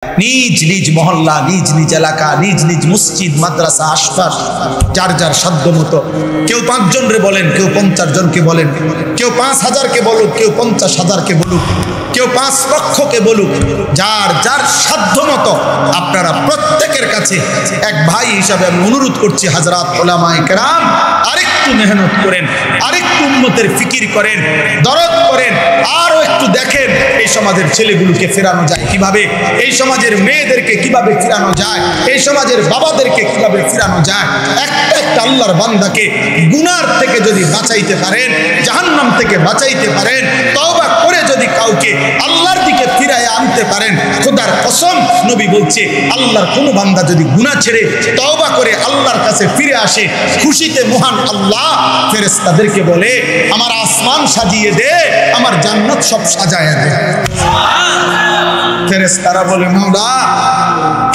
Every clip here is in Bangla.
নিজ নিজ মহল্লা, নিজ নিজ এলাকা, নিজ নিজ মসজিদ, মাদ্রাসা, আশপাশ যার যার সাধ্য মতো, কেউ 5 জনরে বলেন, কেউ 50 জনকে বলেন, কেউ 5000কে বলুক, কেউ 50,000কে বলুক, কেউ 5 লক্ষকে বলুক, যার যার সাধ্য মতো আপনারা প্রত্যেকের কাছে এক ভাই হিসাবে আমি অনুরোধ করছি, হযরত উলামায়ে কেরাম আরেকটু মেহনত করেন, আরেকটু উম্মতের ফিকির করেন, দরদ করেন, আরও একটু দেখেন এই সমাজের ছেলেগুলোকে ফেরানো যায় কিভাবে, এই সমাজের মেয়েদেরকে কিভাবে ফিরানো যায়, এই সমাজের বাবাদেরকে কিভাবে ফিরানো যায়। একটা একটা আল্লাহর বান্দাকে গুনার থেকে যদি বাঁচাইতে পারেন, জাহান্নাম থেকে বাঁচাইতে পারেন, তওবা করে যদি কাউকে আল্লাহর দিকে ফিরায় আনতে পারেন, খোদার কসম নবী বলছে আল্লাহর কোনো বান্দা যদি গুনাহ ছেড়ে তওবা করে আল্লাহর কাছে ফিরে আসে, খুশিতে মহান আল্লাহ ফেরেশতাদেরকে বলে আমার আসমান সাজিয়ে দে, আমার জান্নাত সব সাজায়া দে। ফেরেশতারা বলে মাওলা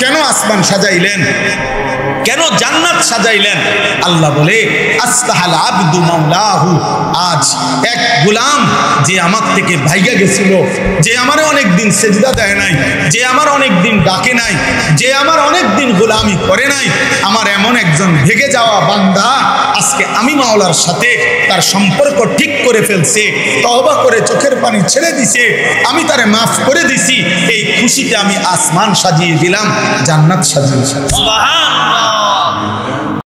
কেন আসমান সাজাইলেন, কেন জান্নাত সাজাইলেন? আল্লাহ বলে আস্তাহাল আবদু মাওলাহু, আজ এক গোলাম যে আমার থেকে ভাইগা গেছিল, যে আমার অনেক দিন সেজদা দেয় নাই, যে আমার অনেক দিন ডাকে নাই, যে আমার অনেক দিন গোলামি করে নাই, আমার এমন একজন ভেগে যাওয়া বান্দা আজকে আমি মাওলার সাথে তার সম্পর্ক ঠিক করে ফেলছে, তওবা করে চোখের পানি ছেড়ে দিছে, আমি তারে মাফ করে দিছি, এই খুশিতে আমি আসমান সাজিয়ে দিলাম, জান্নাত সাজিয়ে দিলাম। সুবহানাল্লাহ।